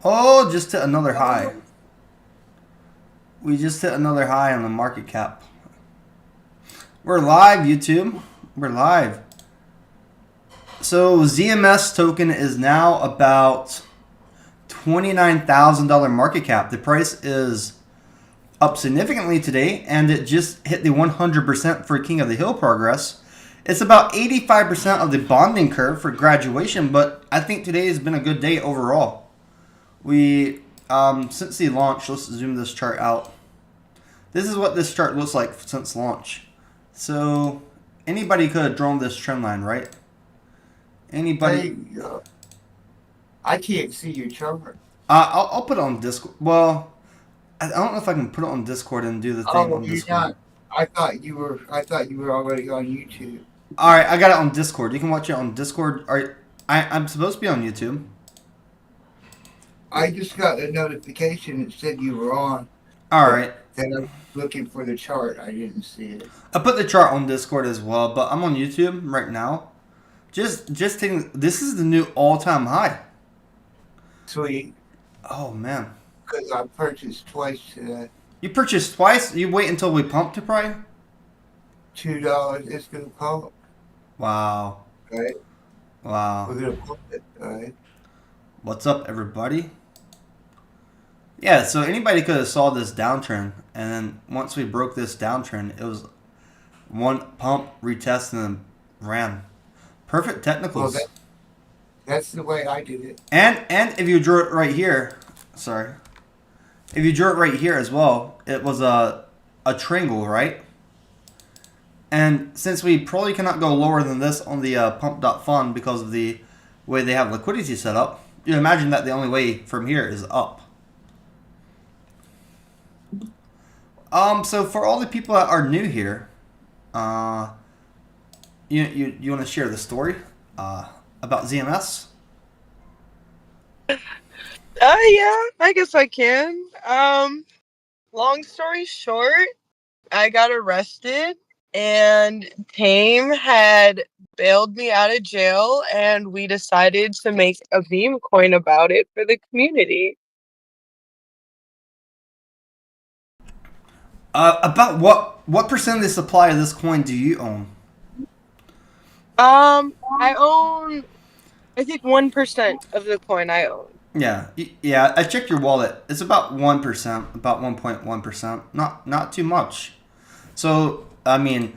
Oh, just hit another high. We just hit another high on the market cap. We're live, YouTube. We're live. So ZMS token is now about $29,000 market cap. The price is up significantly today, and it just hit the 100% for King of the Hill progress. It's about 85% of the bonding curve for graduation, but I think today has been a good day overall. We, since the launch, let's zoom this chart out. This is what this chart looks like since launch. So anybody could have drawn this trend line, right? Anybody? Hey, I can't see your chart. I'll put it on Discord. Well, I don't know if I can put it on Discord and do the thing Oh, on you're Discord. not. I thought you were. I thought you were already on YouTube. All right, I got it on Discord. You can watch it on Discord. All right, I'm supposed to be on YouTube. I just got a notification that said you were on. All right. Then I was looking for the chart. I didn't see it. I put the chart on Discord as well, but I'm on YouTube right now. Just taking. This is the new all-time high. Sweet. Oh man. Because I purchased twice today. You purchased twice. You wait until we pump to probably. $2. It's gonna pump. Wow. Right. Wow. We're gonna pump it. Right. What's up, everybody? Yeah, so anybody could have saw this downtrend, and then once we broke this downtrend, it was one pump, retest, and then ran. Perfect technicals. Well, that's the way I did it. And if you drew it right here, sorry, if you drew it right here as well, it was a triangle, right? And since we probably cannot go lower than this on the pump.fund because of the way they have liquidity set up, you imagine that the only way from here is up. So for all the people that are new here, you want to share the story about ZMS? Yeah, I guess I can. Long story short, I got arrested and Tame had bailed me out of jail, and we decided to make a meme coin about it for the community. About what percent of the supply of this coin do you own? I own, I think 1% of the coin I own. Yeah, yeah. I checked your wallet. It's about 1%, about 1.1%. Not too much. So I mean,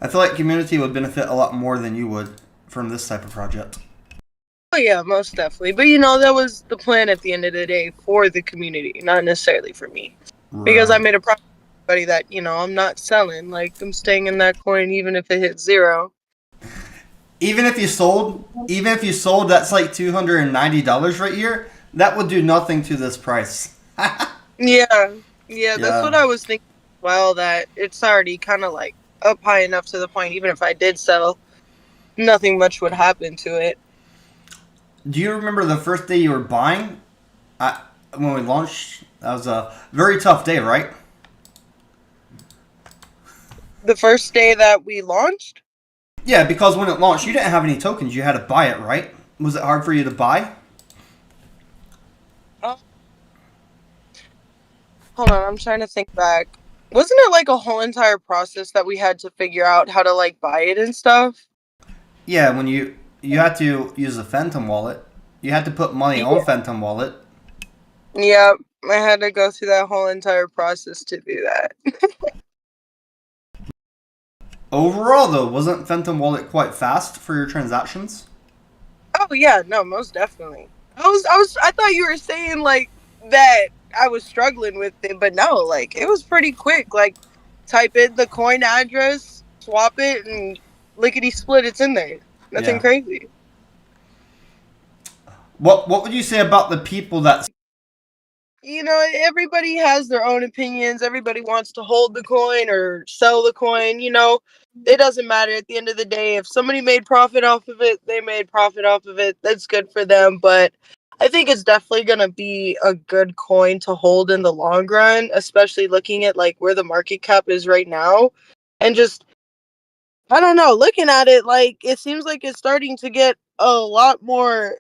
I feel like community would benefit a lot more than you would from this type of project. Oh yeah, most definitely. But that was the plan at the end of the day for the community, not necessarily for me. Right. Because I made a promise to everybody that, I'm not selling. Like, I'm staying in that coin even if it hits zero. Even if you sold, that's like $290 right here. That would do nothing to this price. Yeah, that's what I was thinking. Well, that it's already kind of like up high enough to the point, even if I did sell, nothing much would happen to it. Do you remember the first day you were buying? When we launched, that was a very tough day, right? The first day that we launched? Yeah, because when it launched, you didn't have any tokens. You had to buy it, right? Was it hard for you to buy? Hold on, I'm trying to think back. Wasn't it like a whole entire process that we had to figure out how to like buy it and stuff? Yeah, when you had to use a Phantom wallet. You had to put money on Phantom wallet. Yep, I had to go through that whole entire process to do that. Overall, though, wasn't Phantom wallet quite fast for your transactions? Oh yeah, no, most definitely. I thought you were saying like that I was struggling with it, but no, like it was pretty quick. Like type in the coin address, swap it, and lickety split, it's in there. Nothing crazy. What would you say about the people that... Everybody has their own opinions. Everybody wants to hold the coin or sell the coin. It doesn't matter at the end of the day. If somebody made profit off of it, they made profit off of it. That's good for them. But I think it's definitely going to be a good coin to hold in the long run, especially looking at like where the market cap is right now. And just, I don't know, looking at it, like it seems like it's starting to get a lot more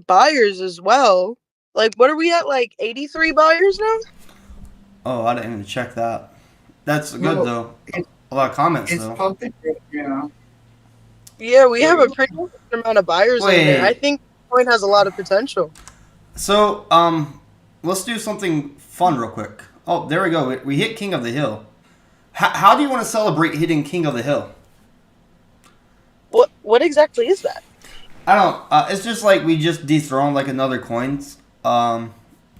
buyers as well. Like, what are we at? Like 83 buyers now? Oh, I didn't even check that. That's good Well, though. it, A lot of comments it's though. pumping right now. Yeah, we have Wait, a pretty good amount of buyers in there. I Wait. think Bitcoin has a lot of potential. So let's do something fun real quick. Oh, there we go. We hit King of the Hill. How do you want to celebrate hitting King of the Hill? What exactly is that? I don't. It's just like we just dethroned like another coins.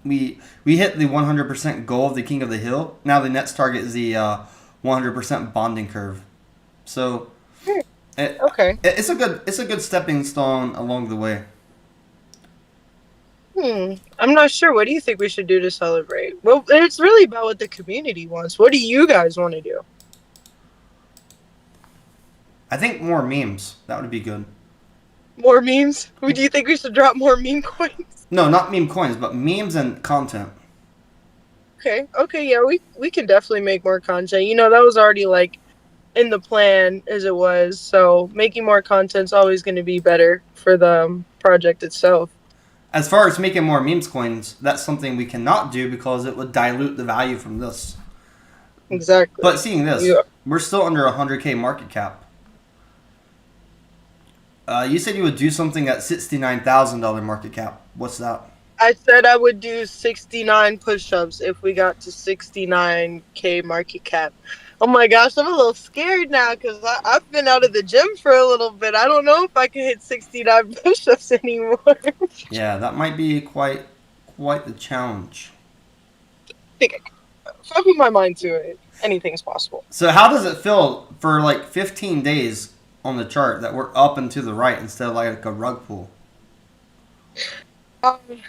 We hit the 100% goal of the King of the Hill. Now the next target is the 100% bonding curve. So Okay. it's a good stepping stone along the way. I'm not sure. What do you think we should do to celebrate? Well, it's really about what the community wants. What do you guys want to do? I think more memes. That would be good. More memes? Do you think we should drop more meme coins? No, not meme coins, but memes and content. Okay, yeah, we can definitely make more content. You know, that was already like in the plan as it was. So making more content's always going to be better for the project itself. As far as making more memes coins, that's something we cannot do because it would dilute the value from this. Exactly. But seeing this, Yeah. we're still under 100K market cap. You said you would do something at $69,000 market cap. What's that? I said I would do 69 push-ups if we got to 69K market cap. Oh my gosh, I'm a little scared now because I've been out of the gym for a little bit. I don't know if I can hit 69 push-ups anymore. Yeah, that might be quite the challenge. If I put my mind to it, anything's possible. So how does it feel for like 15 days on the chart that we're up and to the right instead of like a rug pull?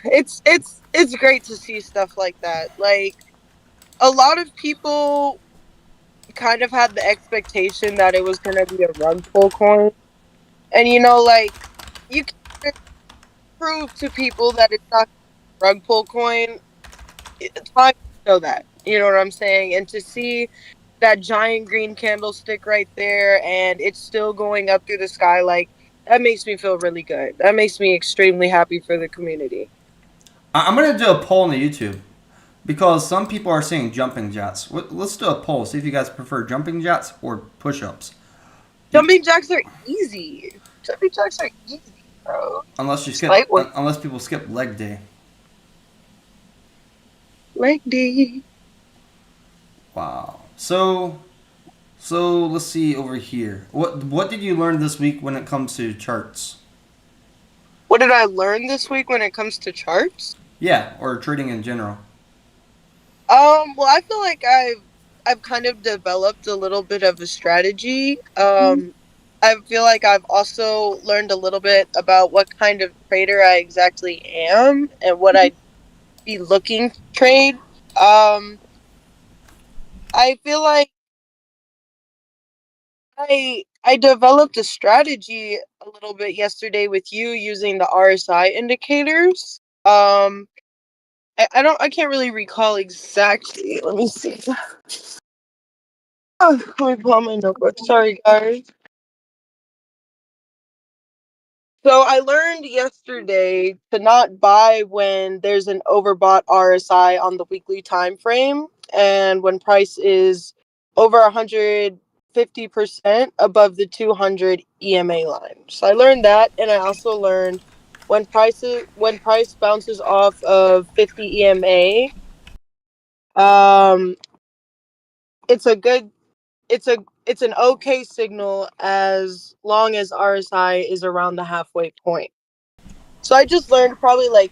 It's great to see stuff like that. Like, a lot of people kind of had the expectation that it was going to be a rug pull coin. And, you know, like, you can prove to people that it's not a rug pull coin. It's time to show that. You know what I'm saying? And to see that giant green candlestick right there and it's still going up through the sky, like, that makes me feel really good. That makes me extremely happy for the community. I'm going to do a poll on the YouTube because some people are saying jumping jacks. Let's do a poll. See if you guys prefer jumping jacks or push-ups. Jumping jacks are easy. Jumping jacks are easy, bro. Unless people skip leg day. Leg day. Wow. So let's see over here. What did you learn this week when it comes to charts? What did I learn this week when it comes to charts? Yeah, or trading in general. Well, I feel like I've kind of developed a little bit of a strategy. I feel like I've also learned a little bit about what kind of trader I exactly am and what I'd be looking to trade. I feel like I developed a strategy a little bit yesterday with you using the RSI indicators. I can't really recall exactly. Let me see. Oh, let me pull out my notebook. Sorry, guys. So I learned yesterday to not buy when there's an overbought RSI on the weekly time frame and when price is over 150% above the 200 EMA line. So I learned that, and I also learned when price bounces off of 50 EMA, it's a good it's an okay signal as long as RSI is around the halfway point. So I just learned probably like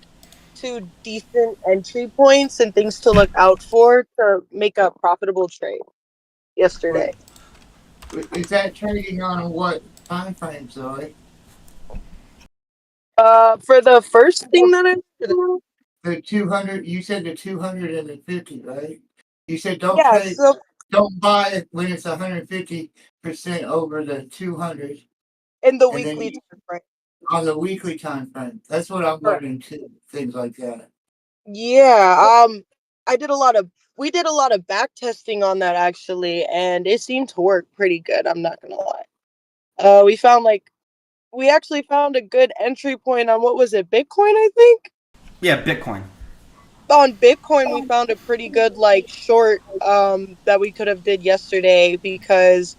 2 decent entry points and things to look out for to make a profitable trade yesterday. Is that trading on what time frame, Zoe? For the first thing that I The 200, you said the 200 and the 50, right? You said don't yeah, trade, so don't buy it when it's 150% over the 200 in the and then weekly time frame. on the weekly time frame. That's what I'm Correct. learning too, things like that. Yeah, I did a lot of we did a lot of back testing on that actually, and it seemed to work pretty good, I'm not gonna lie. We actually found a good entry point on what was it, Bitcoin, I think? Yeah, Bitcoin. On Bitcoin, we found a pretty good like short that we could have did yesterday because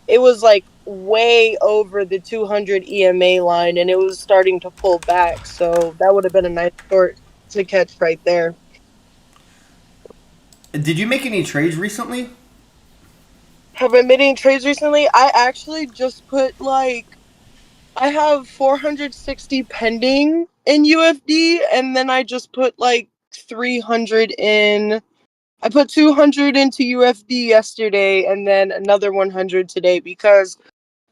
it was like way over the 200 EMA line and it was starting to pull back. So that would have been a nice short to catch right there. Did you make any trades recently? Have I made any trades recently? I actually just put like I have 460 pending in UFD and then I just put like 300 in. I put 200 into UFD yesterday and then another 100 today because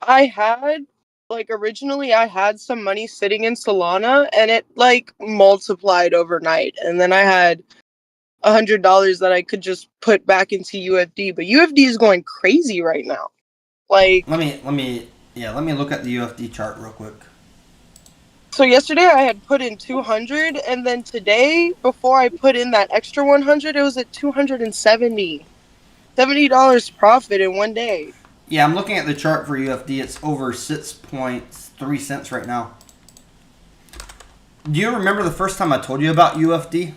I had like originally I had some money sitting in Solana and it like multiplied overnight and then I had $100 that I could just put back into UFD, but UFD is going crazy right now. Like Let me look at the UFD chart real quick. so yesterday I had put in 200 and then today before I put in that extra 100 it was at 270. $70 profit in one day. Yeah, I'm looking at the chart for UFD. It's over 6.3 cents right now. Do you remember the first time I told you about UFD?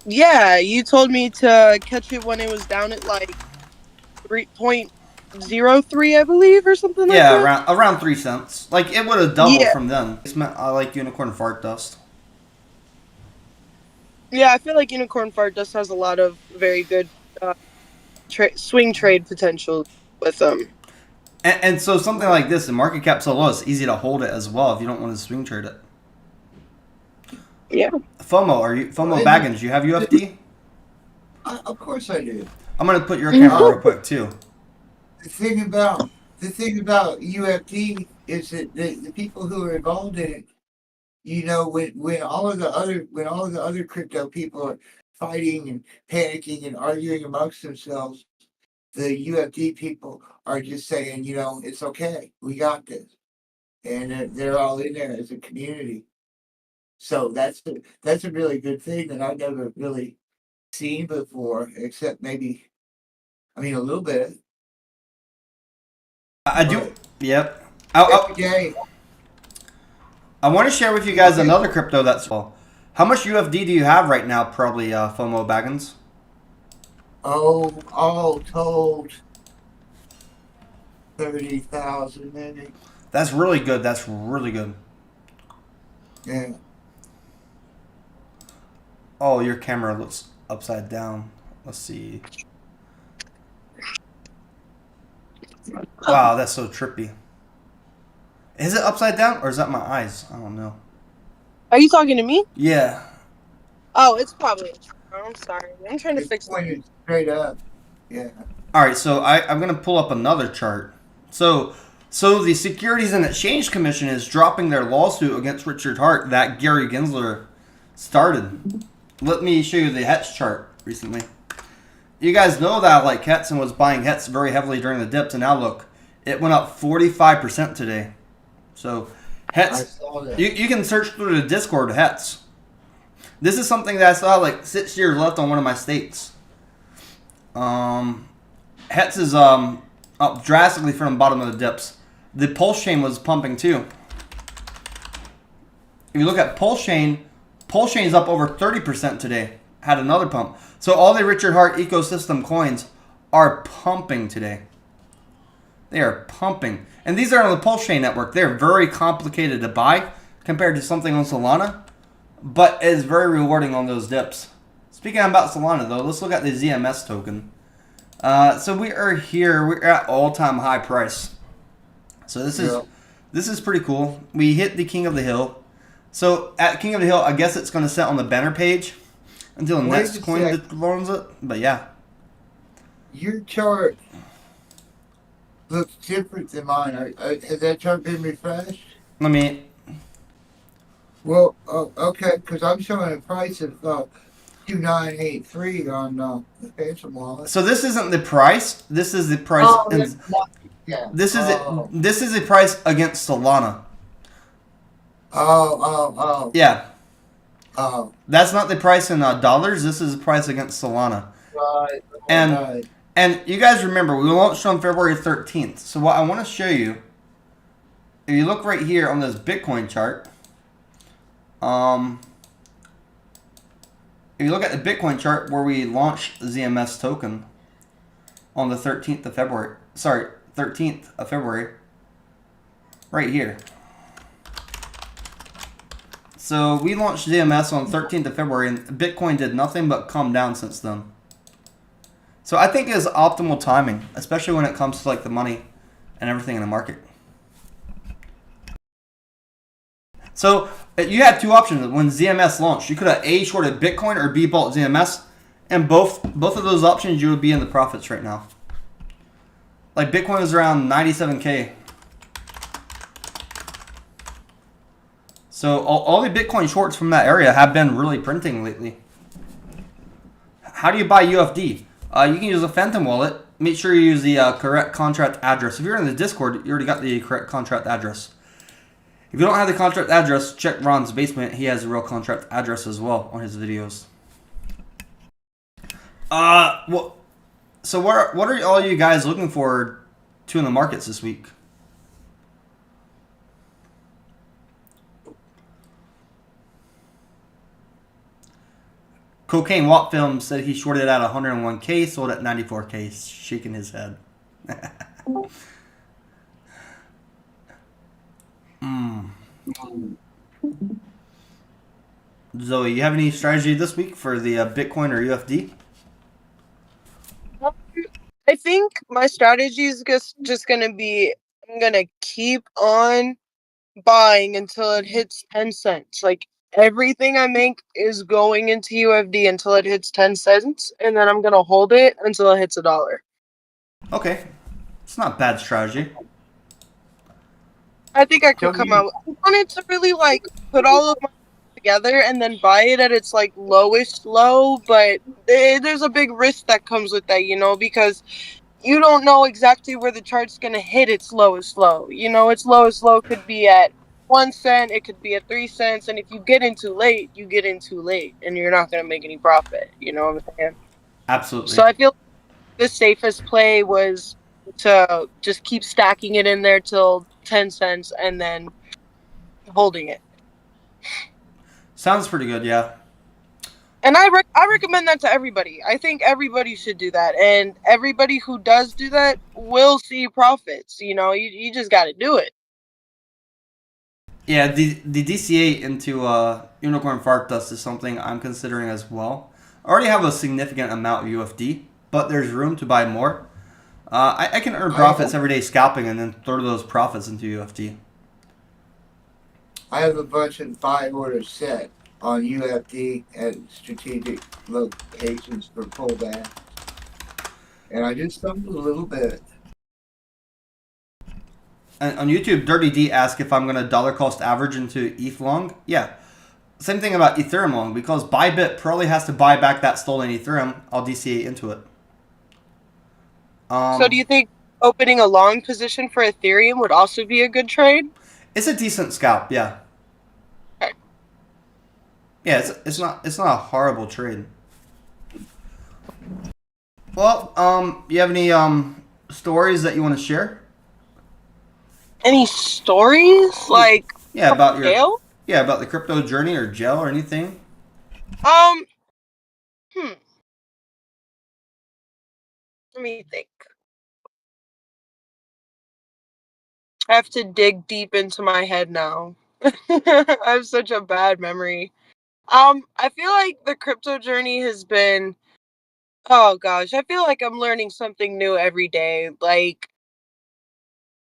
Yeah, you told me to catch it when it was down at like 3.03, I believe, or something like that. Yeah, around 3 cents. Like, it would have doubled Yeah. from then. I like unicorn fart dust. Yeah, I feel like Unicorn Fart just has a lot of very good swing trade potential with them. And so something like this, the market cap so low, it's easy to hold it as well if you don't want to swing trade it. Yeah. FOMO Baggins? You have UFD? Of course I do. I'm gonna put your camera real quick too. The thing about UFD is that the people who are involved in it, you know, when all of the other crypto people are fighting and panicking and arguing amongst themselves, the UFD people are just saying, you know, it's okay, we got this, and they're all in there as a community. So that's a really good thing that I've never really seen before, except maybe, I mean, a little bit. I do. Yep. Okay. I want to share with you guys another crypto that's well. How much UFD do you have right now? Probably FOMO Baggins. Oh, all told, 30,000 maybe. That's really good. That's really good. Yeah. Oh, your camera looks upside down. Let's see. Wow, that's so trippy. Is it upside down or is that my eyes? I don't know. Are you talking to me? Yeah. Oh, it's probably. I'm sorry. I'm trying to fix it. Pointed straight up. Yeah. All right, so I'm going to pull up another chart. So the Securities and Exchange Commission is dropping their lawsuit against Richard Hart that Gary Gensler started. Let me show you the HEX chart recently. You guys know that like HEX and was buying HEX very heavily during the dips, and now look, it went up 45% today. So HEX, I saw that. you can search through the Discord HEX. This is something that I saw like 6 years left on one of my stakes. HEX is up drastically from the bottom of the dips. The Pulse chain was pumping too. If you look at Pulse chain is up over 30% today. Had another pump. So all the Richard Hart ecosystem coins are pumping today. They are pumping. And these are on the Pulse chain network. They're very complicated to buy compared to something on Solana, but it's very rewarding on those dips. Speaking about Solana though, let's look at the ZMS token. So we are here. We're at all-time high price. So this is pretty cool. We hit the King of the Hill. So at King of the Hill, I guess it's going to sit on the banner page until the next coin learns it. But yeah. Your chart looks different than mine. Has that chart been refreshed? Let me. Well, okay, because I'm showing a price of 2983 on the Phantom wallet. So this isn't the price. This is the price. Oh, that's not, yeah. This is This is the price against Solana. Oh. Yeah. Oh. That's not the price in dollars. This is the price against Solana. Right. And you guys remember, we launched on February 13th. So what I want to show you, if you look right here on this Bitcoin chart, if you look at the Bitcoin chart where we launched ZMS token on the 13th of February, 13th of February, right here. So we launched ZMS on 13th of February, and Bitcoin did nothing but come down since then. So I think it's optimal timing, especially when it comes to like the money and everything in the market. So you had two options when ZMS launched. You could have A, shorted Bitcoin, or B, bought ZMS, and both of those options you would be in the profits right now. Like Bitcoin is around 97K. So all the Bitcoin shorts from that area have been really printing lately. How do you buy UFD? You can use a Phantom wallet. Make sure you use the correct contract address. If you're in the Discord, you already got the correct contract address. If you don't have the contract address, check Ron's basement. He has a real contract address as well on his videos. So what are all you guys looking forward to in the markets this week? Cocaine Watt Film said he shorted at 101K, sold at 94K, shaking his head. Zoe, you have any strategy this week for the Bitcoin or UFD? I think my strategy is just going to be, I'm going to keep on buying until it hits 10 cents. Like, everything I make is going into UFD until it hits 10 cents, and then I'm going to hold it until it hits $1. Okay. It's not a bad strategy. I think I could come out. I wanted to really, like, put all of my together and then buy it at its, like, lowest low, but there's a big risk that comes with that, you know, because you don't know exactly where the chart's going to hit its lowest low. You know, its lowest low could be at 1 cent, it could be at 3 cents, and if you get in too late, you get in too late, and you're not going to make any profit. You know what I'm saying? Absolutely. So I feel the safest play was to just keep stacking it in there till 10 cents and then holding it. Sounds pretty good, yeah. And I recommend that to everybody. I think everybody should do that. And everybody who does do that will see profits. You know, you just got to do it. Yeah, the DCA into Unicorn Fart Dust is something I'm considering as well. I already have a significant amount of UFD, but there's room to buy more. I can earn profits every day scalping and then throw those profits into UFD. I have a bunch of buy orders set on UFD at strategic locations for pullback. And I just stumbled a little bit. And on YouTube, Dirty D asked if I'm going to dollar cost average into ETH long. Yeah. Same thing about Ethereum long. Because Bybit probably has to buy back that stolen Ethereum, I'll DCA into it. So do you think opening a long position for Ethereum would also be a good trade? It's a decent scalp, yeah. Okay. Yeah, it's not a horrible trade. Well, you have any stories that you want to share? Any stories like about your jail? Yeah, about the crypto journey or jail or anything? Let me think. I have to dig deep into my head now. I have such a bad memory. I feel like the crypto journey has been, oh gosh, I feel like I'm learning something new every day. Like,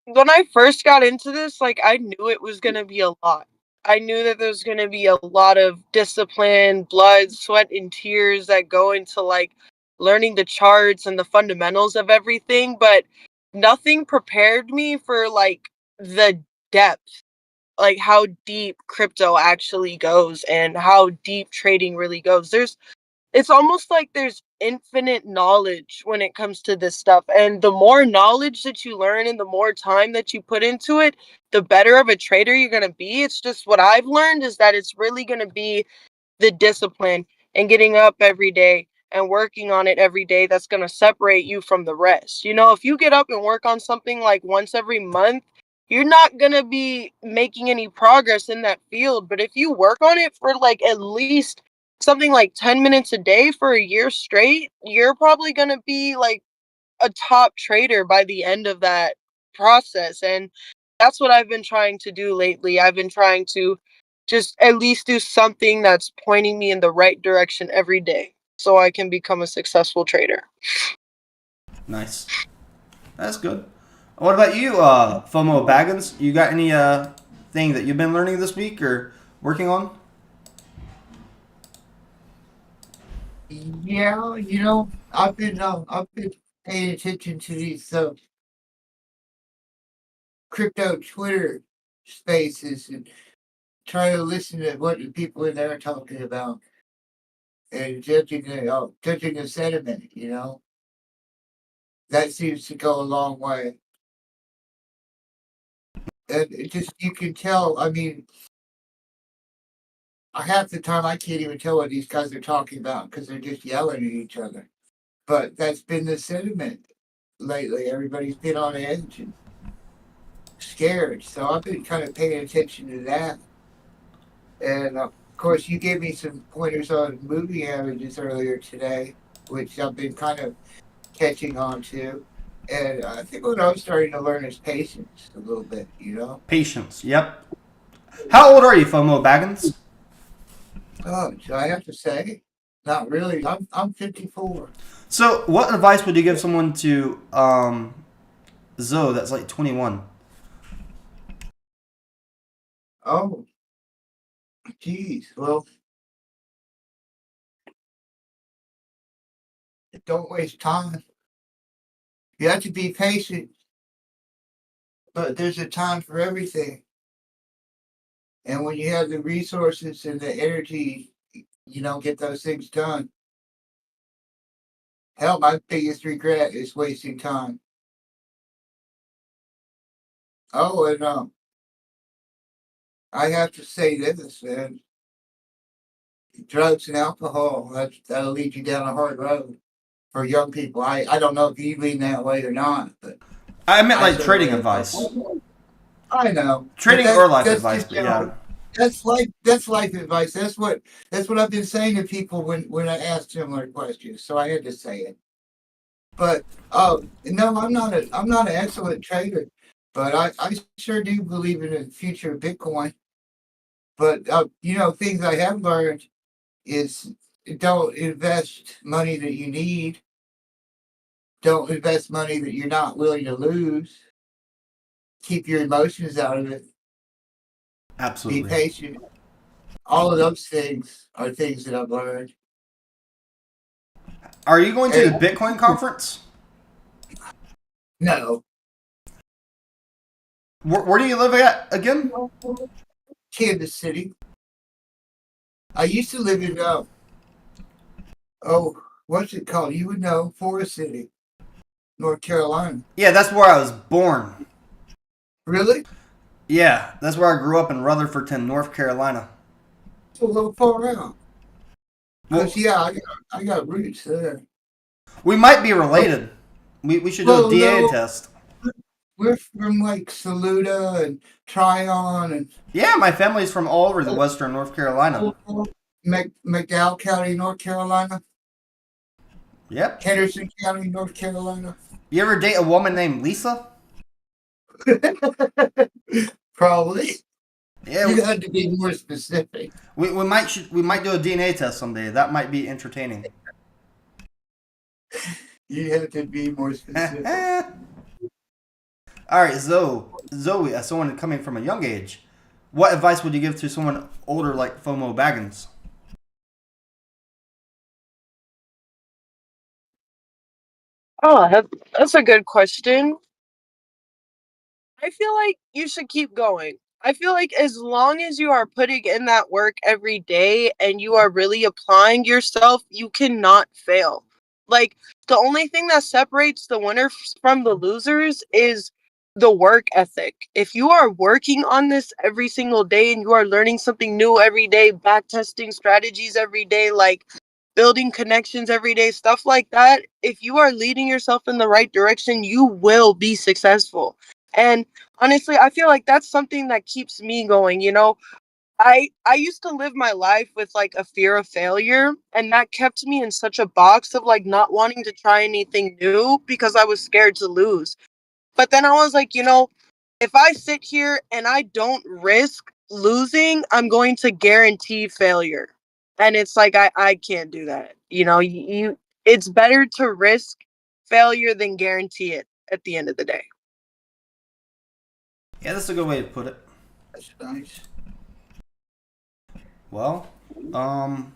when I first got into this, like, I knew it was going to be a lot. I knew that there's going to be a lot of discipline, blood, sweat, and tears that go into, like, learning the charts and the fundamentals of everything, but nothing prepared me for, like, the depth, like, how deep crypto actually goes and how deep trading really goes. It's almost like there's infinite knowledge when it comes to this stuff. And the more knowledge that you learn and the more time that you put into it, the better of a trader you're going to be. It's just what I've learned is that it's really going to be the discipline and getting up every day and working on it every day that's going to separate you from the rest. You know, if you get up and work on something like once every month, you're not going to be making any progress in that field. But if you work on it for like at least something like 10 minutes a day for a year straight, you're probably going to be like a top trader by the end of that process. And that's what I've been trying to do lately. I've been trying to just at least do something that's pointing me in the right direction every day so I can become a successful trader. Nice. That's good. What about you, FOMO Baggins? You got any thing that you've been learning this week or working on? Yeah, I've been paying attention to these crypto Twitter spaces and trying to listen to what the people in there are talking about and judging the sentiment. That seems to go a long way. And it just, you can tell. I mean, half the time I can't even tell what these guys are talking about because they're just yelling at each other. But that's been the sentiment lately. Everybody's been on edge and scared. So I've been kind of paying attention to that. And of course, you gave me some pointers on moving averages earlier today, which I've been kind of catching on to. And I think what I'm starting to learn is patience a little bit, Patience. Yep. How old are you, FOMO Baggins? Oh, do I have to say? Not really. I'm 54. So, what advice would you give someone to Zoe that's like 21? Oh, geez. Well, don't waste time. You have to be patient, but there's a time for everything. And when you have the resources and the energy, you don't get those things done. Hell, my biggest regret is wasting time. Oh, and I have to say this, man. Drugs and alcohol, that'll lead you down a hard road for young people. I don't know if you lean that way or not, but I meant like certainly trading am. advice. I know. Trading But or life that's advice, just, but yeah. That's life advice. That's what I've been saying to people when I ask similar questions. So I had to say it. But no, I'm not an excellent trader, but I sure do believe in the future of Bitcoin. But things I have learned is don't invest money that you need. Don't invest money that you're not willing to lose. Keep your emotions out of it. Be Absolutely. patient. All of those things are things that I've learned. Are you going to the And Bitcoin conference? no, Where do you live at again? Kansas City. I used to live in what's it called? You would know, Forest City, North Carolina. Yeah, that's where I was born. Really? Yeah, that's where I grew up in Rutherfordton, North Carolina. It's a little far out. Well, Because I got roots there. we might be related. We should do a DNA No, test. we're from like Saluda and Tryon and Yeah, my family's from all over the western North Carolina. McDowell County, North Carolina. Yep. Henderson County, North Carolina. You ever date a woman named Lisa? Probably. Yeah, You had to be more specific. we might do a DNA test someday. That might be entertaining. You have to be more specific. All right, Zoe, as someone coming from a young age, what advice would you give to someone older like FOMO Baggins? Oh, that's a good question. I feel like you should keep going. I feel like as long as you are putting in that work every day and you are really applying yourself, you cannot fail. Like, the only thing that separates the winners from the losers is the work ethic. If you are working on this every single day and you are learning something new every day, back testing strategies every day, like building connections every day, stuff like that, if you are leading yourself in the right direction, you will be successful. And honestly, I feel like that's something that keeps me going. I used to live my life with like a fear of failure, and that kept me in such a box of like not wanting to try anything new because I was scared to lose. But then I was like, if I sit here and I don't risk losing, I'm going to guarantee failure. And it's like I can't do that. It's better to risk failure than guarantee it at the end of the day. Yeah, that's a good way to put it. That's nice. Well, No,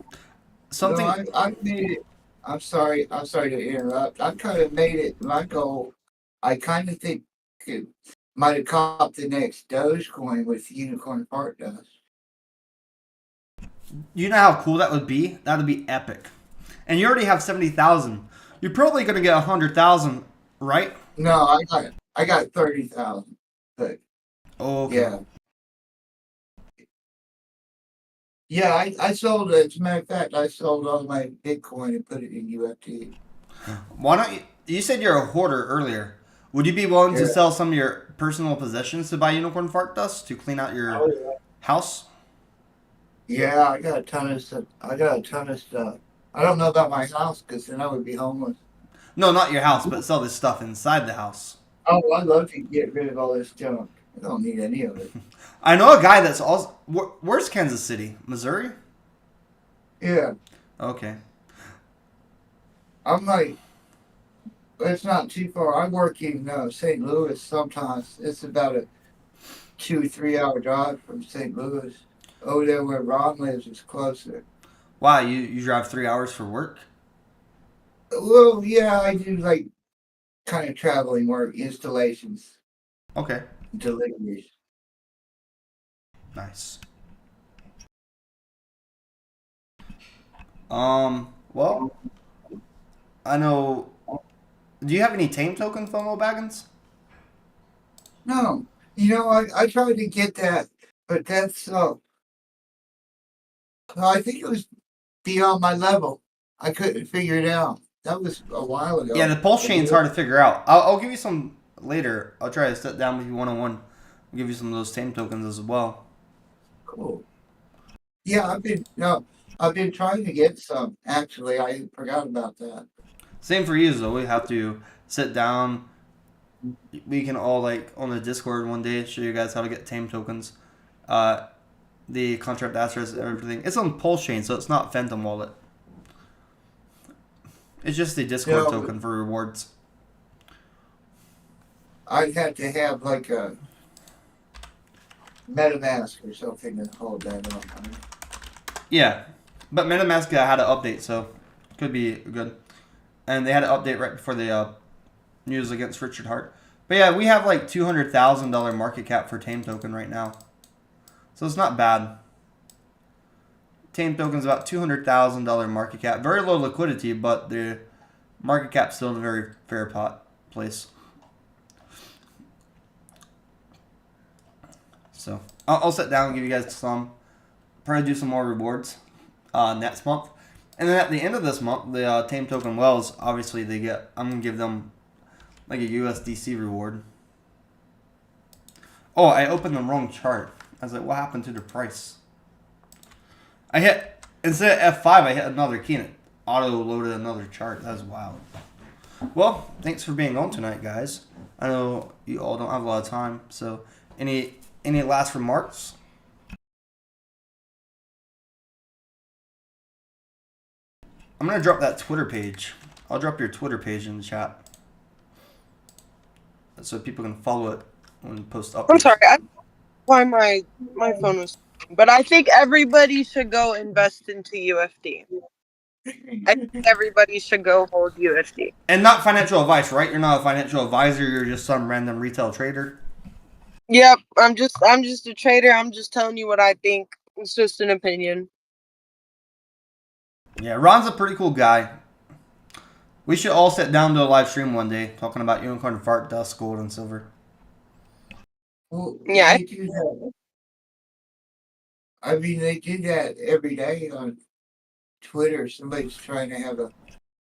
something. I made it. I'm sorry to interrupt. I kind of made it my goal. I kind of think it might have caught the next Dogecoin with Unicorn Park does. You know how cool that would be? That would be epic. And you already have 70,000. You're probably gonna get 100,000, right? No, I got 30,000. But Oh, okay. yeah. Yeah, I sold it. As a matter of fact, I sold all my Bitcoin and put it in UFD. Why don't you? You said you're a hoarder earlier. Would you be willing to Yeah. sell some of your personal possessions to buy unicorn fart dust to clean out your house? Yeah, I got a ton of stuff. I got a ton of stuff. I don't know about my house because then I would be homeless. No, not your house, but sell this stuff inside the house. Oh, I'd love to get rid of all this junk. I don't need any of it. I know a guy that's also. Where's Kansas City? Missouri? Yeah, Okay. I'm like, it's not too far. I work in St. Louis sometimes. It's about a 2-3 hour drive from St. Louis. Over there where Ron lives is closer. Wow, you drive 3 hours for work? Well, yeah, I do like kind of traveling work, installations, Okay. deliveries. Nice. Well, I know. Do you have any tame token FOMO Baggins? No, I tried to get that, but that's I think it was beyond my level. I couldn't figure it out. That was a while ago. Yeah, the pulse chain's hard to figure out. I'll give you some later. I'll try to sit down with you one-on-one. I'll give you some of those tame tokens as well. Cool. Yeah, I've been trying to get some. Actually, I forgot about that. Same for you, though. We have to sit down. We can all, like, on the Discord one day, show you guys how to get tame tokens. The contract address and everything. It's on pulse chain, so it's not Phantom Wallet. It's just the Discord token for rewards. I'd have to have like a MetaMask or something to hold that up. Yeah, but MetaMask had an update, so could be good. And they had an update right before the news against Richard Hart. But yeah, we have like $200,000 market cap for Tame Token right now, so it's not bad. Tame Token's about $200,000 market cap, very low liquidity, but the market cap's still in a very fair place. So I'll sit down and give you guys some. Probably do some more rewards next month. And then at the end of this month, the Tame Token Wells, obviously I'm going to give them like a USDC reward. Oh, I opened the wrong chart. I was like, what happened to the price? Instead of F5, I hit another key and it auto-loaded another chart. That's wild. Well, thanks for being on tonight, guys. I know you all don't have a lot of time, so any last remarks? I'm going to drop that Twitter page. I'll drop your Twitter page in the chat so people can follow it when you post updates. I'm sorry, why my phone was... But I think everybody should go invest into UFD. I think everybody should go hold UFD. And not financial advice, right? You're not a financial advisor. You're just some random retail trader. Yep, I'm just a trader. I'm just telling you what I think. It's just an opinion. Yeah, Ron's a pretty cool guy. We should all sit down to a live stream one day talking about unicorn fart dust, gold, and silver. Well, Yeah. they do that. I mean, they do that every day on Twitter. Somebody's trying to have a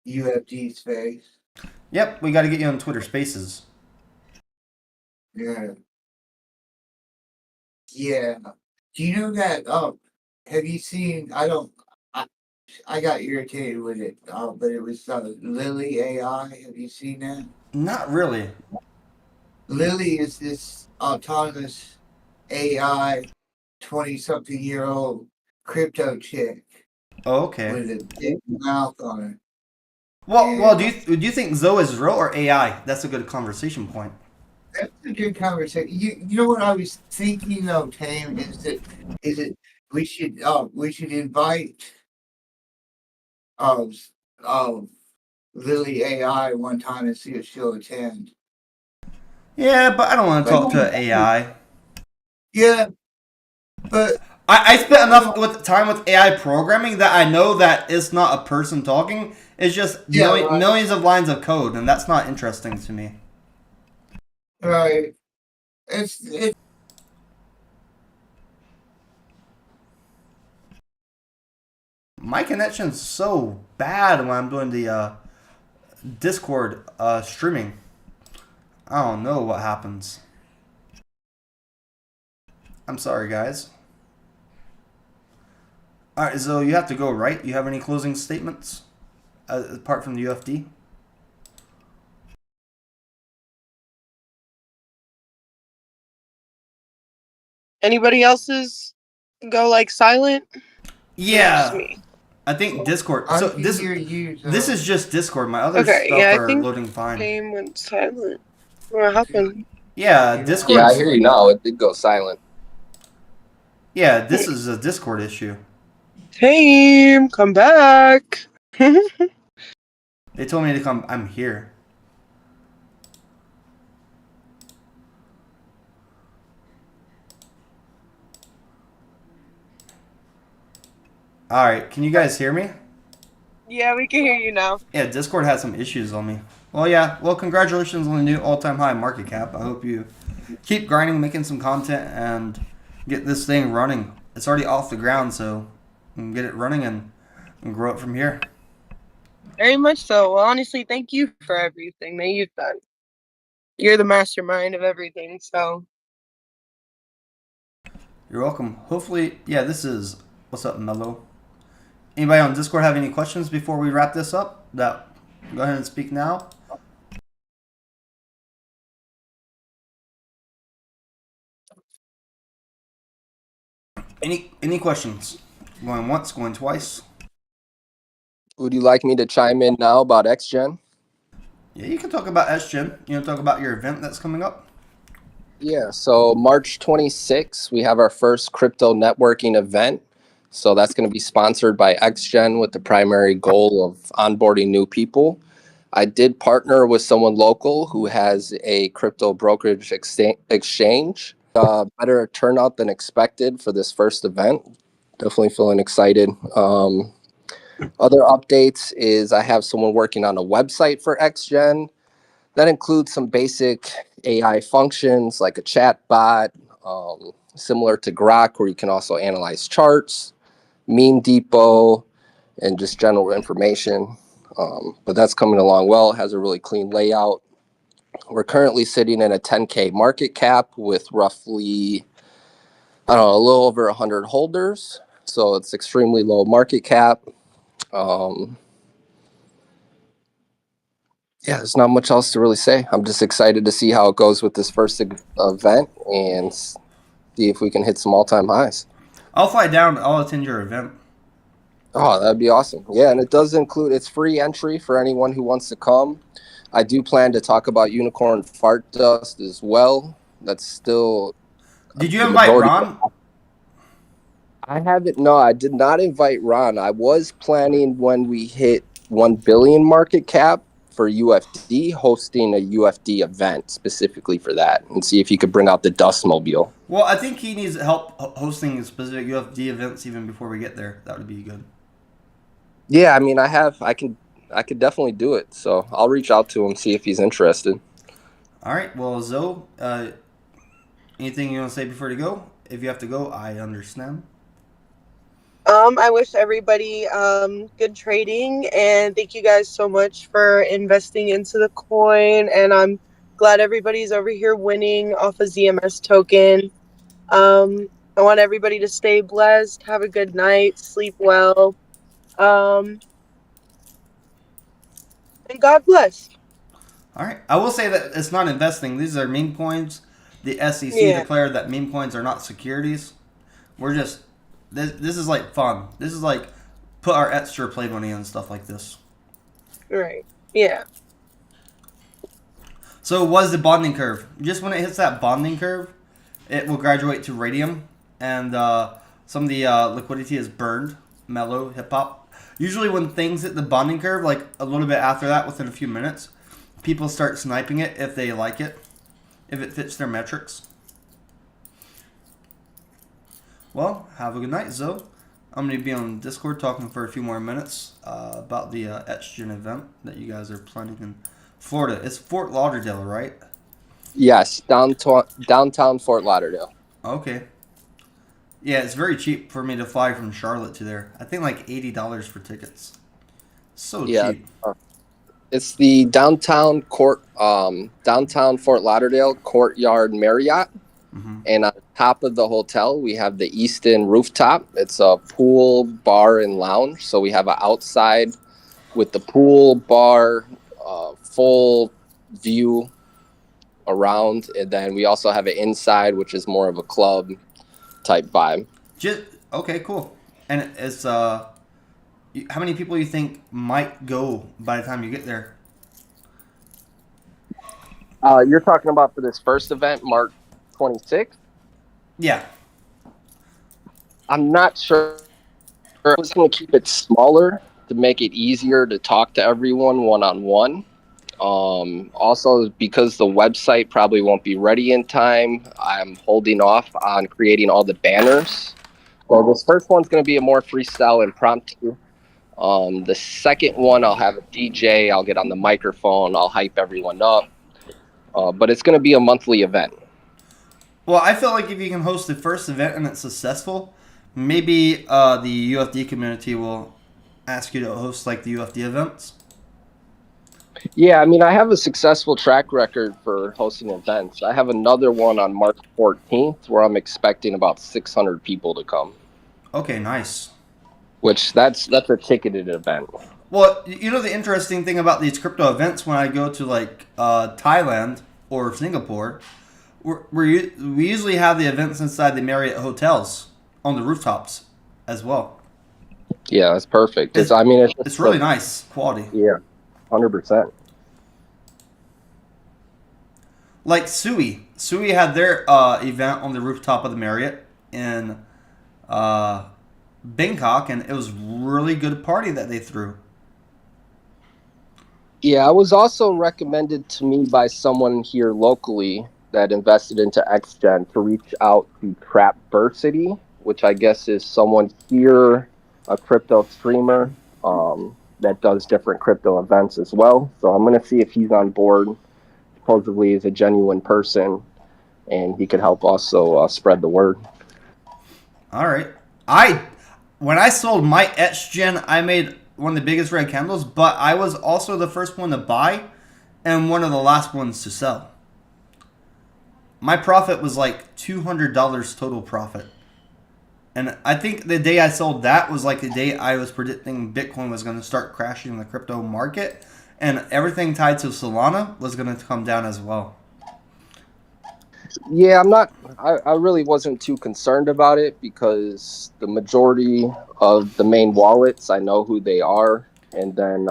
UFD space. Yep, we got to get you on Twitter Spaces. Yeah. Yeah. Do you know that? Have you seen? I got irritated with it. But it was Lily AI. Have you seen that? Not really. Lily is this autonomous AI 20-something-year-old crypto chick Oh, okay. with a big mouth on her. Well, And do you think Zoe is real or AI? That's a good conversation point. that's a good conversation. You know what I was thinking though, Tame, is that we should invite um um Lily AI one time and see if she'll attend. Yeah, but I don't want to Like talk to AI. yeah, but I spent enough well, with time with AI programming that I know that it's not a person talking. It's just yeah, right, millions of lines of code, and that's not interesting to me. right. It's My connection's so bad when I'm doing the Discord streaming. I don't know what happens. I'm sorry, guys. All right, so you have to go, right? You have any closing statements apart from the UFD? Anybody else's go like silent? Or is it just Yeah, me? I think Discord. I So can hear you. this So is just Discord. My other Okay, stuff yeah, I are think loading fine. Game went silent. What happened? Yeah, you know, Yeah, I Discord's. hear you now. It did go silent. Yeah, this is a Discord issue. Team, come back. They told me to come. I'm here. All right, can you guys hear me? Yeah, we can hear you now. Yeah, Discord had some issues on me. Well, yeah. Well, congratulations on the new all-time high market cap. I hope you keep grinding, making some content, and get this thing running. It's already off the ground, so we can get it running and grow it from here. Very much so. Well, honestly, thank you for everything that you've done. You're the mastermind of everything, so. You're welcome. Hopefully, yeah, this is... What's up, Mello? Anybody on Discord have any questions before we wrap this up? Go ahead and speak now. Any questions? Going once, going twice? Would you like me to chime in now about XGen? Yeah, you can talk about SGen. You know, talk about your event that's coming up. Yeah, so March 26th, we have our first crypto networking event. So that's going to be sponsored by XGen with the primary goal of onboarding new people. I did partner with someone local who has a crypto brokerage exchange. Better turnout than expected for this first event. Definitely feeling excited. Other updates is I have someone working on a website for XGen that includes some basic AI functions like a chat bot, similar to Grok, where you can also analyze charts, meme depot, and just general information. But that's coming along well. It has a really clean layout. We're currently sitting in a 10K market cap with roughly, I don't know, a little over 100 holders. So it's extremely low market cap. Yeah, there's not much else to really say. I'm just excited to see how it goes with this first event and see if we can hit some all-time highs. I'll fly down. I'll attend your event. Oh, that'd be awesome. Yeah, and it does include, it's free entry for anyone who wants to come. I do plan to talk about unicorn fart dust as well. That's still Did you the invite majority. Ron? I haven't. No, I did not invite Ron. I was planning when we hit 1 billion market cap for UFD, hosting a UFD event specifically for that, and see if he could bring out the dust mobile. Well, I think he needs help hosting specific UFD events even before we get there. That would be good. Yeah, I mean, I could definitely do it. So I'll reach out to him, see if he's interested. All right. Well, Zoe, anything you want to say before you go? If you have to go, I understand. I wish everybody good trading, and thank you guys so much for investing into the coin, and I'm glad everybody's over here winning off a ZMS token. I want everybody to stay blessed, have a good night, sleep well. And God bless. All right. I will say that it's not investing. These are meme coins. The SEC Yeah. declared that meme coins are not securities. We're just this is like fun. This is like put our extra play money and stuff like this. Right. Yeah. So what is the bonding curve? Just when it hits that bonding curve, it will graduate to radium, and some of the liquidity is burned, mellow, hip hop. Usually when things hit the bonding curve, like a little bit after that, within a few minutes, people start sniping it if they like it, if it fits their metrics. Well, have a good night, Zoe. I'm going to be on Discord talking for a few more minutes about the HEXGen event that you guys are planning in Florida. It's Fort Lauderdale, right? Yes, downtown Fort Lauderdale. Okay. Yeah, it's very cheap for me to fly from Charlotte to there. I think like $80 for tickets. So cheap. It's the downtown Fort Lauderdale Courtyard Marriott. Mm-hmm. And on top of the hotel, we have the Easton rooftop. It's a pool, bar, and lounge. So we have an outside with the pool, bar, full view around. And then we also have an inside, which is more of a club type vibe. Okay, cool. And it's how many people you think might go by the time you get there? You're talking about for this first event, March 26th? Yeah. I'm not sure. I was going to keep it smaller to make it easier to talk to everyone one-on-one. Also, because the website probably won't be ready in time, I'm holding off on creating all the banners. Well, this first one's going to be a more freestyle impromptu. The second one, I'll have a DJ. I'll get on the microphone. I'll hype everyone up. But it's going to be a monthly event. Well, I feel like if you can host the first event and it's successful, maybe the UFD community will ask you to host like the UFD events. Yeah, I mean, I have a successful track record for hosting events. I have another one on March 14th where I'm expecting about 600 people to come. Okay, nice. Which that's a ticketed event. Well, you know the interesting thing about these crypto events when I go to like Thailand or Singapore, we usually have the events inside the Marriott hotels on the rooftops as well. Yeah, that's perfect. It's really nice quality. Yeah, 100%. Like Zoey had their event on the rooftop of the Marriott in Bangkok, and it was really good party that they threw. Yeah, I was also recommended to me by someone here locally that invested into HEXGen to reach out to Trapversity, which I guess is someone here, a crypto streamer that does different crypto events as well. So I'm going to see if he's on board. Supposedly is a genuine person, and he could help also spread the word. All right. When I sold my HEXGen, I made one of the biggest red candles, but I was also the first one to buy and one of the last ones to sell. My profit was like $200 total profit. And I think the day I sold that was like the day I was predicting Bitcoin was going to start crashing in the crypto market, and everything tied to Solana was going to come down as well. Yeah, I really wasn't too concerned about it because the majority of the main wallets, I know who they are. And then,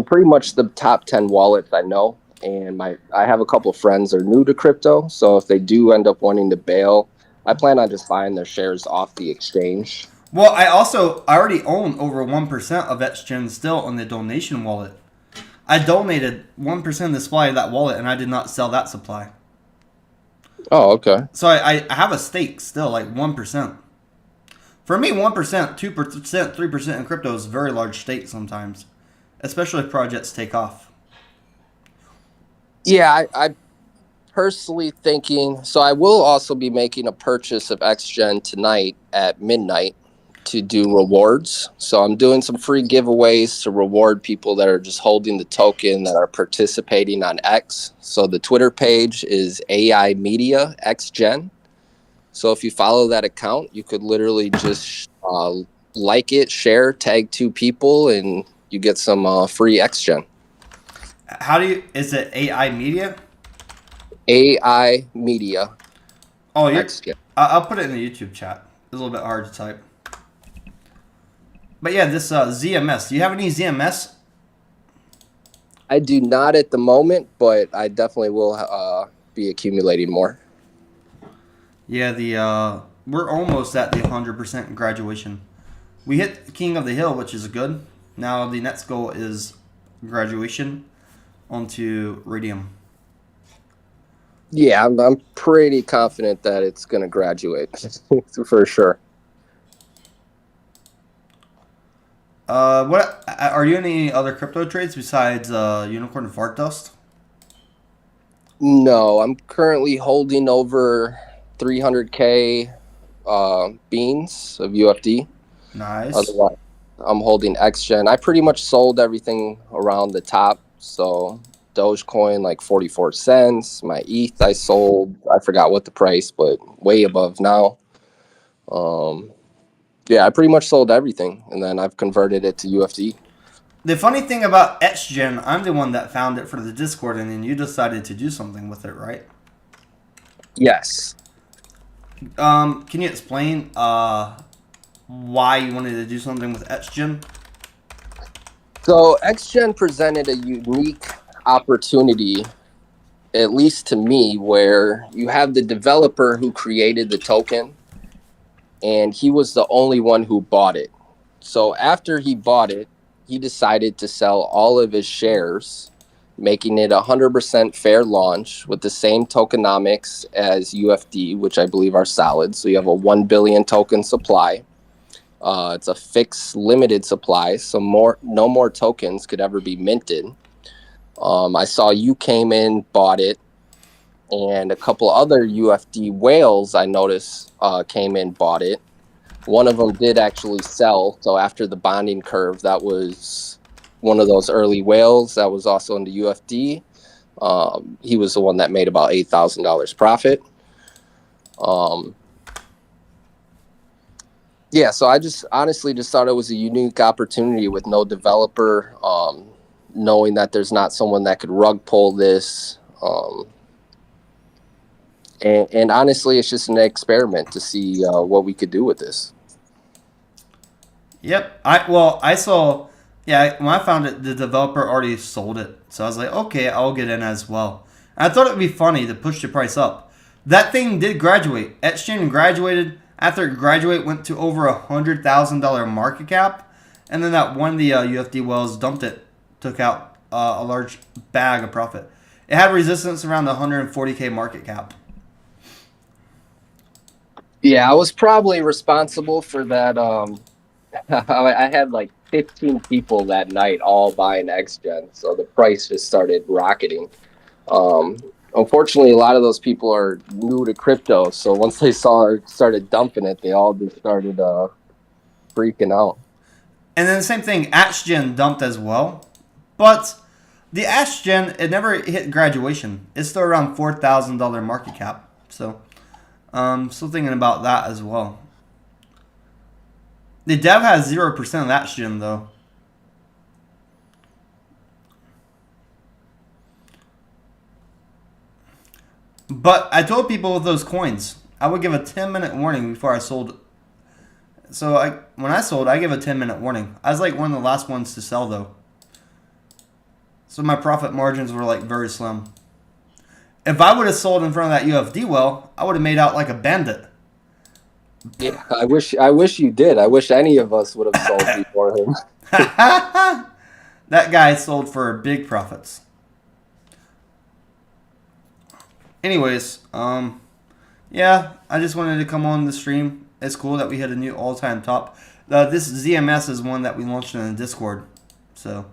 pretty much the top 10 wallets I know. And I have a couple of friends that are new to crypto. So if they do end up wanting to bail, I plan on just buying their shares off the exchange. Well, I already own over 1% of HEXGen still on the donation wallet. I donated 1% of the supply of that wallet, and I did not sell that supply. Oh, okay. So I have a stake still, like 1%. For me, 1%, 2%, 3% in crypto is a very large stake sometimes, especially if projects take off. Yeah, I personally thinking, so I will also be making a purchase of HEXGen tonight at midnight to do rewards. So I'm doing some free giveaways to reward people that are just holding the token that are participating on X. So the Twitter page is AI Media HEXGen. So if you follow that account, you could literally just like it, share, tag 2 people, and you get some free XGen. How do you? Is it AI Media? AI Media Oh, XGen. I'll put it in the YouTube chat. It's a little bit hard to type. But yeah, this ZMS. Do you have any ZMS? I do not at the moment, but I definitely will be accumulating more. Yeah, we're almost at the 100% graduation. We hit King of the Hill, which is good. Now the next goal is graduation onto Radium. Yeah, I'm pretty confident that it's going to graduate for sure. What are you in any other crypto trades besides Unicorn and Fart Dust? No, I'm currently holding over 300K beans of UFD. Nice. Otherwise, I'm holding XGen. I pretty much sold everything around the top. So Dogecoin like 44 cents. My ETH I sold. I forgot what the price, but way above now. Yeah, I pretty much sold everything, and then I've converted it to UFD. The funny thing about XGen, I'm the one that found it for the Discord, and then you decided to do something with it, right? Yes. Can you explain why you wanted to do something with XGen? So XGen presented a unique opportunity, at least to me, where you have the developer who created the token, and he was the only one who bought it. So after he bought it, he decided to sell all of his shares, making it 100% fair launch with the same tokenomics as UFD, which I believe are solid. So you have a 1 billion token supply. It's a fixed limited supply, so no more tokens could ever be minted. I saw you came in, bought it, and a couple other UFD whales I noticed came in, bought it. One of them did actually sell. So after the bonding curve, that was one of those early whales that was also in the UFD. He was the one that made about $8,000 profit. Yeah, so I just honestly just thought it was a unique opportunity with no developer, knowing that there's not someone that could rug pull this. And honestly, it's just an experiment to see what we could do with this. Yep. I saw. Yeah, when I found it, the developer already sold it, so I was like, okay, I'll get in as well. And I thought it would be funny to push the price up. That thing did graduate. Exchange graduated. After it graduated, went to over $100,000 market cap, and then that one of the UFD wells dumped it, took out a large bag of profit. It had resistance around the 140K market cap. Yeah, I was probably responsible for that. I had like 15 people that night all buying XGen, so the price just started rocketing. Unfortunately, a lot of those people are new to crypto, so once they started dumping it, they all just started freaking out. And then the same thing, AshGen dumped as well. But the AshGen, it never hit graduation. It's still around $4,000 market cap. So, still thinking about that as well. The dev has 0% of AshGen though. But I told people with those coins, I would give a 10-minute warning before I sold. So when I sold, I give a 10-minute warning. I was like one of the last ones to sell though. So my profit margins were like very slim. If I would have sold in front of that UFD well, I would have made out like a bandit. Yeah, I wish you did. I wish any of us would have sold before him. That guy sold for big profits. Anyways, yeah, I just wanted to come on the stream. It's cool that we hit a new all-time top. This ZMS is one that we launched in the Discord. So,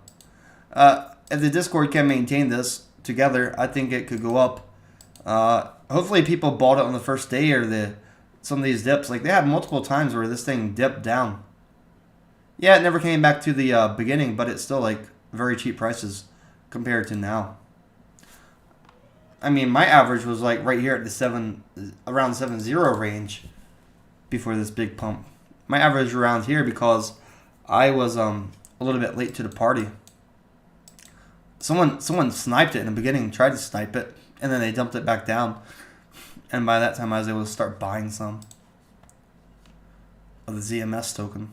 if the Discord can maintain this together, I think it could go up. Hopefully people bought it on the first day or some of these dips. Like, they had multiple times where this thing dipped down. Yeah, it never came back to the beginning, but it's still, like, very cheap prices compared to now. I mean, my average was like right here at the around 7.0 range before this big pump. My average around here because I was a little bit late to the party. Someone sniped it in the beginning, tried to snipe it, and then they dumped it back down. And by that time, I was able to start buying some of the ZMS token.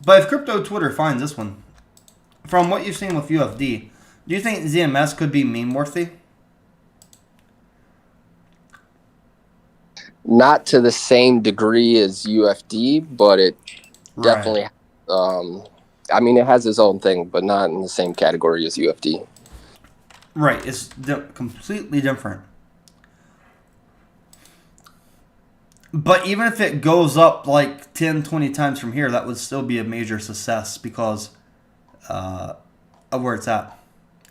But if crypto Twitter finds this one, from what you've seen with UFD, do you think ZMS could be meme worthy? Not to the same degree as UFD, but it definitely. I mean, it has its own thing, but not in the same category as UFD. Right, it's completely different. But even if it goes up like 10, 20 times from here, that would still be a major success because of where it's at.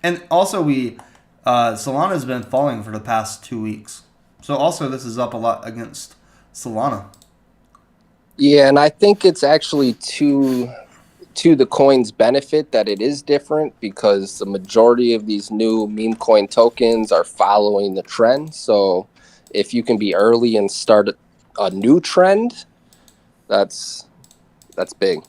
And also, Solana's been falling for the past 2 weeks. So also, this is up a lot against Solana. Yeah, and I think it's actually to the coin's benefit that it is different because the majority of these new meme coin tokens are following the trend. So if you can be early and start a new trend, that's big.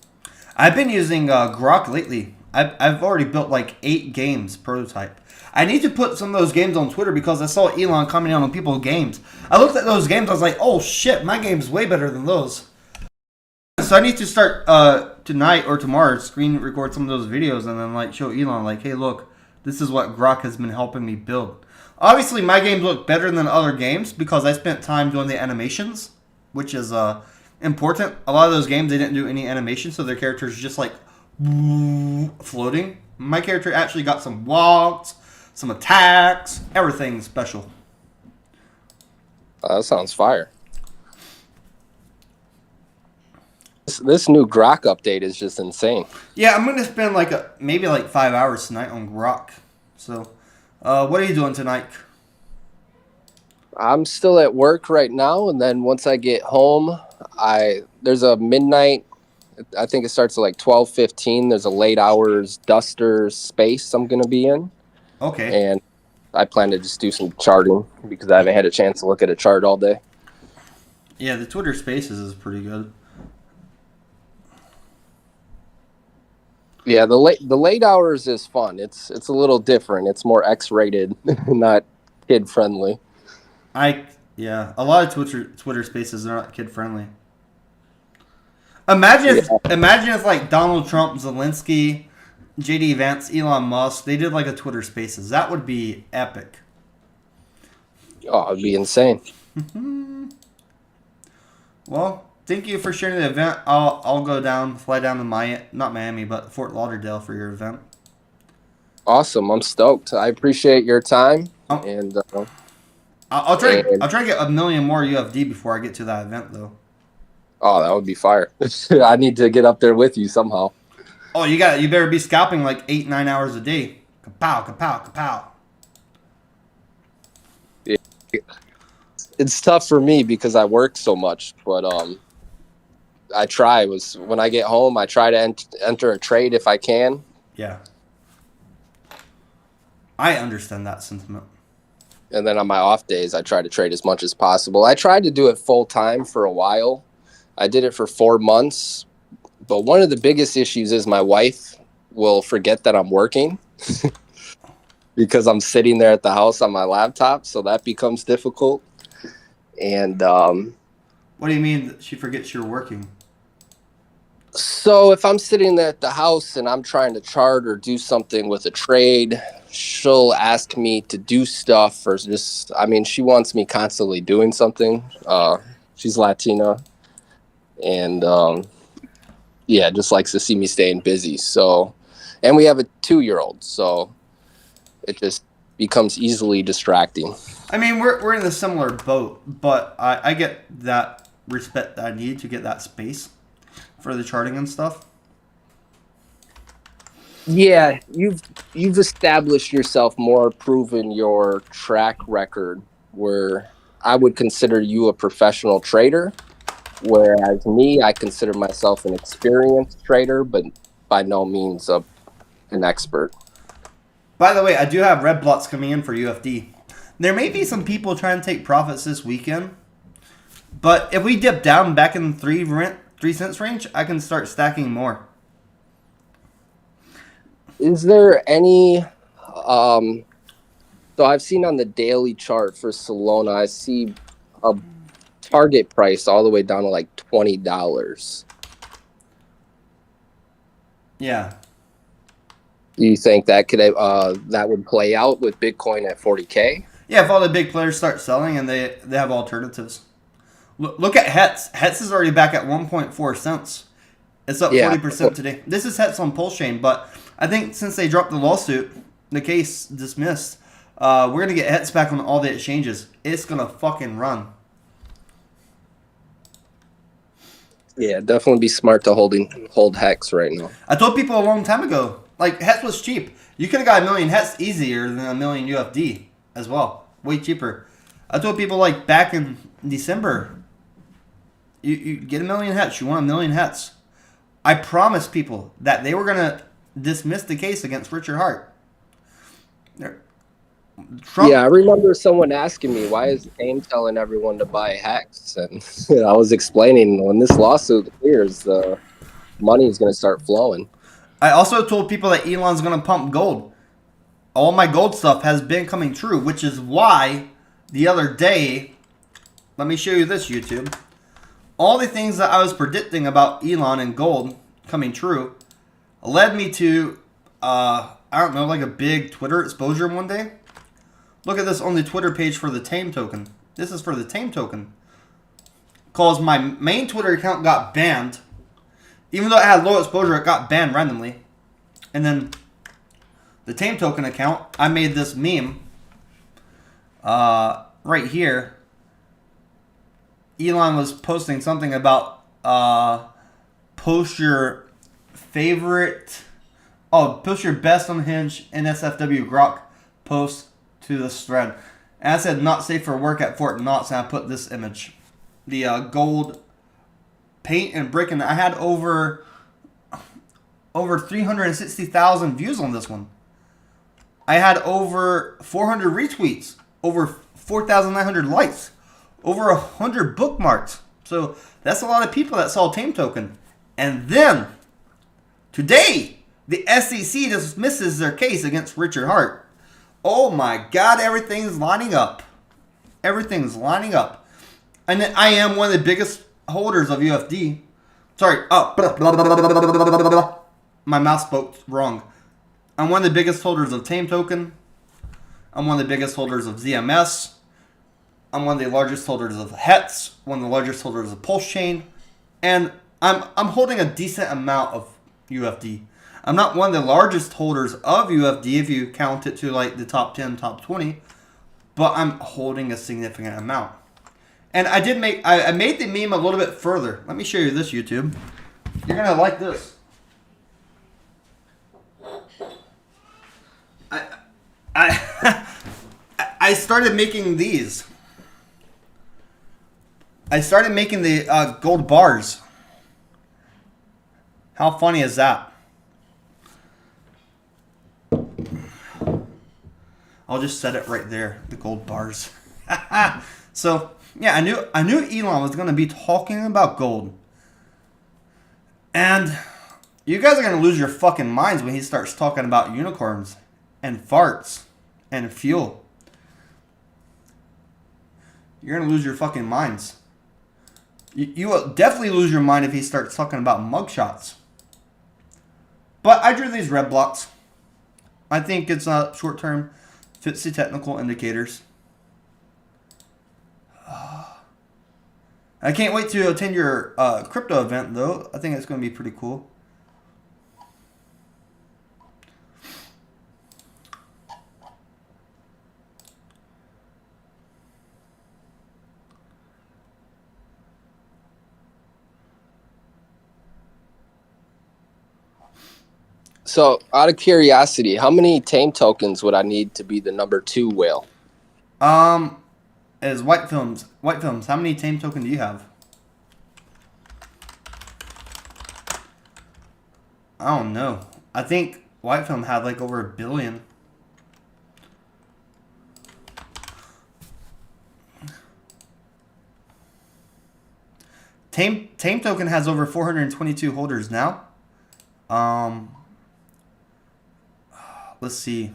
I've been using Grok lately. I've already built like 8 games prototype. I need to put some of those games on Twitter because I saw Elon commenting on people's games. I looked at those games. I was like, oh shit, my game's way better than those. So I need to start tonight or tomorrow, screen record some of those videos and then like show Elon like, hey, look, this is what Grok has been helping me build. Obviously, my games look better than other games because I spent time doing the animations, which is important. A lot of those games, they didn't do any animation, so their characters just like floating. My character actually got some walks, some attacks, everything special. That sounds fire. This new Grok update is just insane. Yeah, I'm gonna spend maybe 5 hours tonight on Grok. So, what are you doing tonight? I'm still at work right now, and then once I get home, there's a midnight. I think it starts at 12:15. There's a late hours duster space I'm gonna be in. Okay. And I plan to just do some charting because I haven't had a chance to look at a chart all day. Yeah, the Twitter Spaces is pretty good. Yeah, the late hours is fun. It's a little different. It's more X-rated, not kid friendly. A lot of Twitter Spaces are not kid friendly. Imagine if like Donald Trump, Zelensky, JD Vance, Elon Musk, they did like a Twitter Spaces. That would be epic. Oh, it'd be insane. Well, thank you for sharing the event. I'll fly down to not Miami, but Fort Lauderdale for your event. Awesome, I'm stoked. I appreciate your time, and I'll try to get 1 million more UFD before I get to that event, though. Oh, that would be fire. I need to get up there with you somehow. Oh, you better be scalping 8-9 hours a day. Kapow, kapow, kapow. Yeah. It's tough for me because I work so much, but I try. When I get home, I try to enter a trade if I can. Yeah. I understand that sentiment. And then on my off days, I try to trade as much as possible. I tried to do it full time for a while. I did it for 4 months. But one of the biggest issues is my wife will forget that I'm working because I'm sitting there at the house on my laptop. So that becomes difficult. And what do you mean that she forgets you're working? So if I'm sitting there at the house and I'm trying to chart or do something with a trade, she'll ask me to do stuff or she wants me constantly doing something. She's Latina and just likes to see me staying busy. So, and we have a 2-year-old, so it just becomes easily distracting. I mean, we're in a similar boat, but I get that respect that I need to get that space for the charting and stuff. Yeah, you've established yourself more, proven your track record, where I would consider you a professional trader, whereas me, I consider myself an experienced trader, but by no means an expert. By the way, I do have red blocks coming in for UFD. There may be some people trying to take profits this weekend. But if we dip down back in the 3 cents range, I can start stacking more. Is there any so I've seen on the daily chart for Solana, I see a target price all the way down to like $20. Yeah. Do you think that could that would play out with Bitcoin at 40K? Yeah, if all the big players start selling and they have alternatives. Look at HEX. HEX is already back at 1.4 cents. It's up 40% today. This is HEX on Pulse Chain, but I think since they dropped the lawsuit, the case dismissed, we're going to get HEX back on all the exchanges. It's going to fucking run. Yeah, definitely be smart to hold HEX right now. I told people a long time ago, like, HEX was cheap. You could have got a million HEX easier than a million UFD as well. Way cheaper. I told people, like, back in December, you get a million HEX. You want a million HEX. I promised people that they were going to dismiss the case against Richard Hart. Trump. Yeah, I remember someone asking me, why is AIM telling everyone to buy HEX? And I was explaining, when this lawsuit clears, the money is going to start flowing. I also told people that Elon's going to pump gold. All my gold stuff has been coming true, which is why the other day, let me show you this, YouTube. All the things that I was predicting about Elon and gold coming true led me to, I don't know, like a big Twitter exposure one day. Look at this on the Twitter page for the Tame token. This is for the Tame token. Because my main Twitter account got banned. Even though it had low exposure, it got banned randomly. And then the Tame token account, I made this meme right here. Elon was posting something about post your favorite, post your best unhinged NSFW Grok post to this thread. And I said not safe for work at Fort Knox, and I put this image. The gold paint and brick, and I had over 360,000 views on this one. I had over 400 retweets, over 4,900 likes, over 100 bookmarks. So that's a lot of people that saw Tame token. And then today, the SEC dismisses their case against Richard Hart. Oh my God, everything's lining up. Everything's lining up. And I am one of the biggest holders of UFD. Sorry. My mouth spoke wrong. I'm one of the biggest holders of Tame token. I'm one of the biggest holders of ZMS. I'm one of the largest holders of HEX. One of the largest holders of Pulse Chain. And I'm holding a decent amount of UFD. I'm not one of the largest holders of UFD if you count it to like the top 10, top 20, but I'm holding a significant amount. And I made the meme a little bit further. Let me show you this, YouTube. You're gonna like this. I started making these. I started making the gold bars. How funny is that? I'll just set it right there, the gold bars. So, yeah, I knew Elon was going to be talking about gold. And you guys are going to lose your fucking minds when he starts talking about unicorns and farts and fuel. You're going to lose your fucking minds. You will definitely lose your mind if he starts talking about mug shots. But I drew these red blocks. I think it's short term. Fits the technical indicators. I can't wait to attend your crypto event, though. I think it's going to be pretty cool. So, out of curiosity, how many Tame tokens would I need to be the number 2 whale? As White Films, how many Tame token do you have? I don't know. I think White Film had like over 1 billion. Tame token has over 422 holders now. Let's see.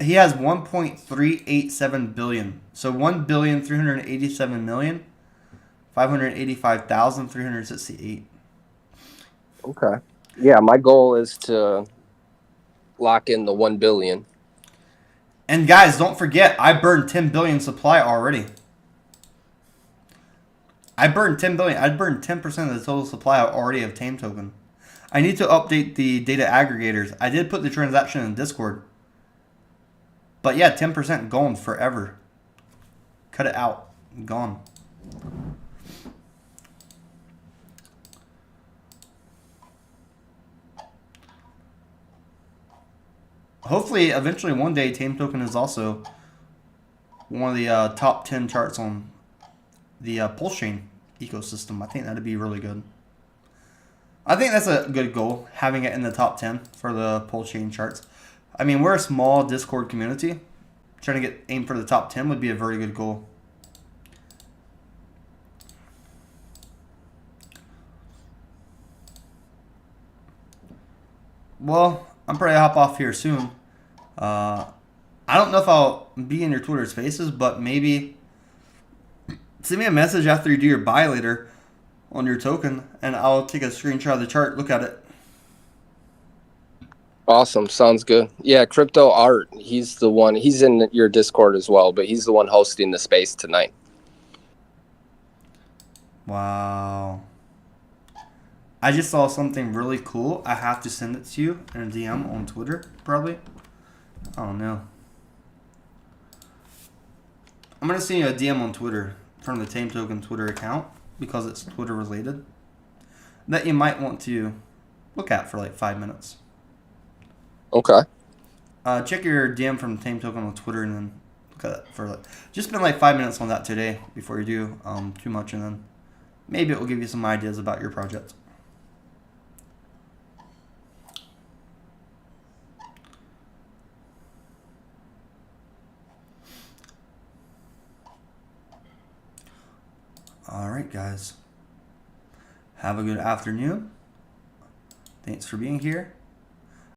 He has 1.387 billion. So 1,387,585,368. Okay. Yeah, my goal is to lock in the 1 billion. And guys, don't forget, I burned 10 billion supply already. I burned 10 billion. I burned 10% of the total supply already of Tame token. I need to update the data aggregators. I did put the transaction in Discord. But yeah, 10% gone forever. Cut it out. Gone. Hopefully, eventually one day, Tame token is also one of the top 10 charts on the Pulse Chain ecosystem. I think that'd be really good. I think that's a good goal, having it in the top 10 for the Pulse Chain charts. I mean, we're a small Discord community. Trying to aim for the top 10 would be a very good goal. Well, I'm probably hop off here soon. I don't know if I'll be in your Twitter spaces, but maybe send me a message after you do your buy later on your token, and I'll take a screenshot of the chart, look at it. Awesome. Sounds good. Yeah, Crypto Art, he's the one. He's in your Discord as well, but he's the one hosting the space tonight. Wow. I just saw something really cool. I have to send it to you in a DM on Twitter, probably. I don't know. I'm going to send you a DM on Twitter from the Tame Token Twitter account because it's Twitter related that you might want to look at for like 5 minutes. Okay. Check your DM from Tame Token on Twitter and then look at it for like, just spend like 5 minutes on that today before you do too much, and then maybe it will give you some ideas about your project. Alright guys, have a good afternoon. Thanks for being here,